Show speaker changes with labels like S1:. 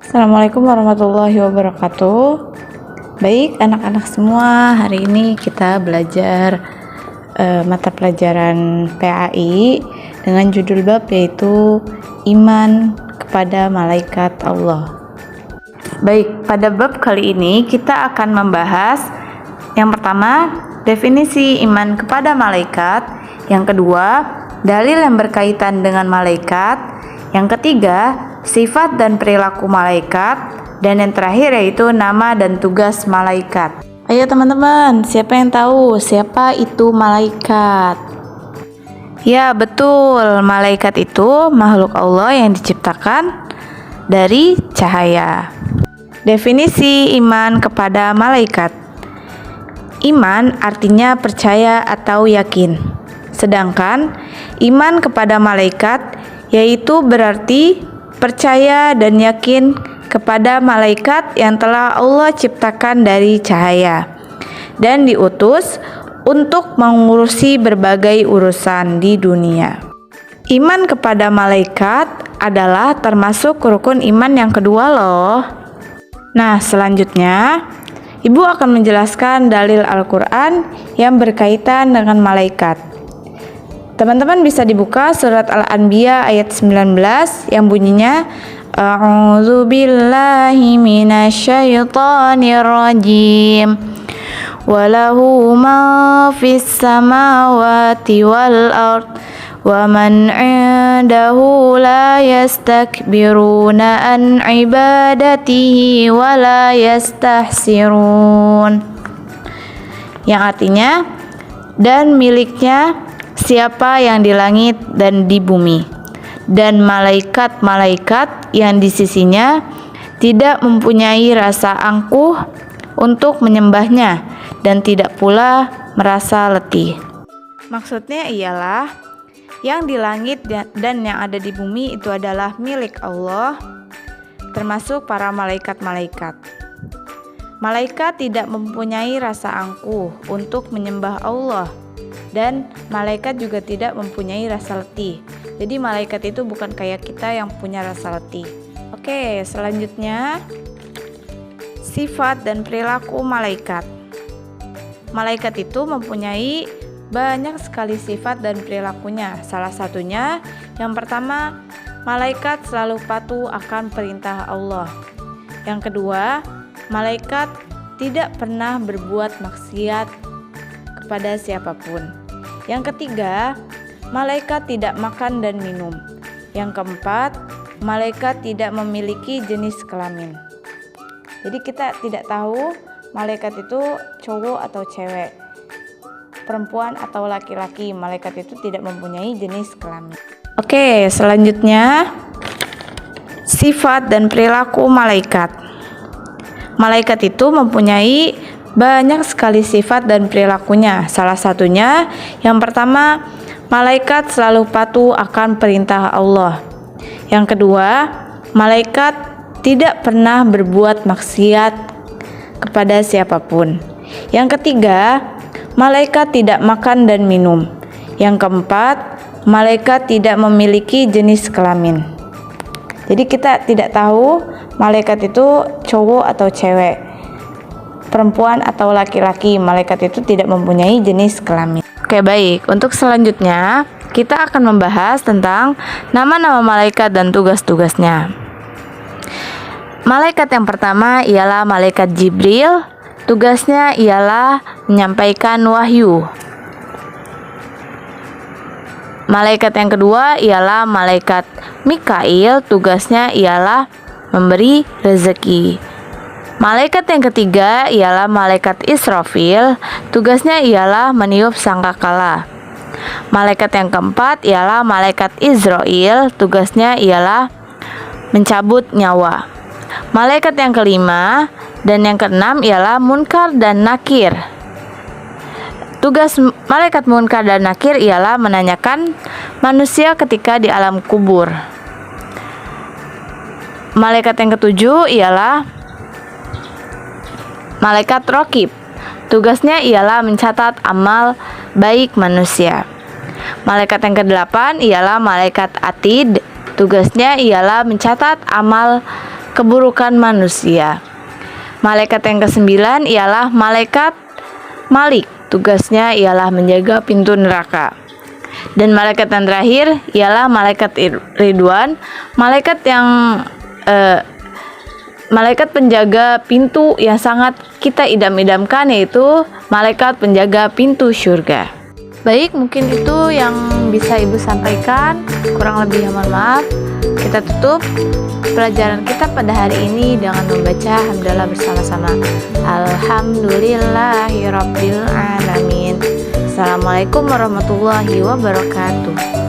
S1: Assalamualaikum warahmatullahi wabarakatuh. Baik anak-anak semua, hari ini kita belajar mata pelajaran PAI dengan judul bab yaitu iman kepada malaikat Allah. Baik, pada bab kali ini kita akan membahas yang pertama, definisi iman kepada malaikat, yang kedua, dalil yang berkaitan dengan malaikat, yang ketiga, sifat dan perilaku malaikat, dan yang terakhir yaitu nama dan tugas malaikat. Ayo teman-teman, siapa yang tahu siapa itu malaikat? Ya betul, malaikat itu makhluk Allah yang diciptakan dari cahaya. Definisi iman kepada malaikat. Iman artinya percaya atau yakin. Sedangkan iman kepada malaikat yaitu berarti percaya dan yakin kepada malaikat yang telah Allah ciptakan dari cahaya dan diutus untuk mengurusi berbagai urusan di dunia. Iman kepada malaikat adalah termasuk rukun iman yang kedua loh. Nah, selanjutnya Ibu akan menjelaskan dalil Al-Quran yang berkaitan dengan malaikat. Teman-teman bisa dibuka surat Al-Anbiya ayat 19 yang bunyinya A'udzu billahi minasyaitonir rajim. Walahu ma fis samawati wal ard wa man 'indahu la yastakbiruna an ibadatihi wa la yastahsirun. Yang artinya, dan miliknya siapa yang di langit dan di bumi, dan malaikat-malaikat yang di sisinya tidak mempunyai rasa angkuh untuk menyembahnya dan tidak pula merasa letih. Maksudnya ialah yang di langit dan yang ada di bumi itu adalah milik Allah, termasuk para malaikat-malaikat. Malaikat tidak mempunyai rasa angkuh untuk menyembah Allah, dan malaikat juga tidak mempunyai rasa letih. Jadi malaikat itu bukan kayak kita yang punya rasa letih. Oke, selanjutnya sifat dan perilaku malaikat. Malaikat itu mempunyai banyak sekali sifat dan perilakunya. Salah satunya, yang pertama, malaikat selalu patuh akan perintah Allah. Yang kedua, malaikat tidak pernah berbuat maksiat kepada siapapun. Yang ketiga, malaikat tidak makan dan minum. Yang keempat, malaikat tidak memiliki jenis kelamin. Jadi kita tidak tahu malaikat itu cowok atau cewek, perempuan atau laki-laki. Malaikat itu tidak mempunyai jenis kelamin. Oke, selanjutnya sifat dan perilaku malaikat. Malaikat itu mempunyai banyak sekali sifat dan perilakunya. Salah satunya, yang pertama, malaikat selalu patuh akan perintah Allah. Yang kedua, malaikat tidak pernah berbuat maksiat kepada siapapun. Yang ketiga, malaikat tidak makan dan minum. Yang keempat, malaikat tidak memiliki jenis kelamin. Jadi kita tidak tahu malaikat itu cowok atau cewek, perempuan atau laki-laki. Malaikat itu tidak mempunyai jenis kelamin. Oke, baik. Untuk selanjutnya, kita akan membahas tentang nama-nama malaikat dan tugas-tugasnya. Malaikat yang pertama ialah malaikat Jibril. Tugasnya ialah menyampaikan wahyu. Malaikat yang kedua ialah malaikat Mikail. Tugasnya ialah memberi rezeki. Malaikat yang ketiga ialah malaikat Israfil. Tugasnya ialah meniup sangkakala. Malaikat yang keempat ialah malaikat Izrail. Tugasnya ialah mencabut nyawa. Malaikat yang kelima dan yang keenam ialah Munkar dan Nakir. Tugas malaikat Munkar dan Nakir ialah menanyakan manusia ketika di alam kubur. Malaikat yang ketujuh ialah malaikat Raqib. Tugasnya ialah mencatat amal baik manusia. Malaikat yang kedelapan ialah malaikat Atid. Tugasnya ialah mencatat amal keburukan manusia. Malaikat yang kesembilan ialah malaikat Malik. Tugasnya ialah menjaga pintu neraka. Dan malaikat yang terakhir ialah malaikat Ridwan, malaikat yang malaikat penjaga pintu yang sangat kita idam-idamkan, yaitu malaikat penjaga pintu surga. Baik, mungkin itu yang bisa Ibu sampaikan. Kurang lebih mohon maaf. Kita tutup pelajaran kita pada hari ini dengan membaca hamdalah bersama-sama. Alhamdulillahirabbil alamin. Assalamualaikum warahmatullahi wabarakatuh.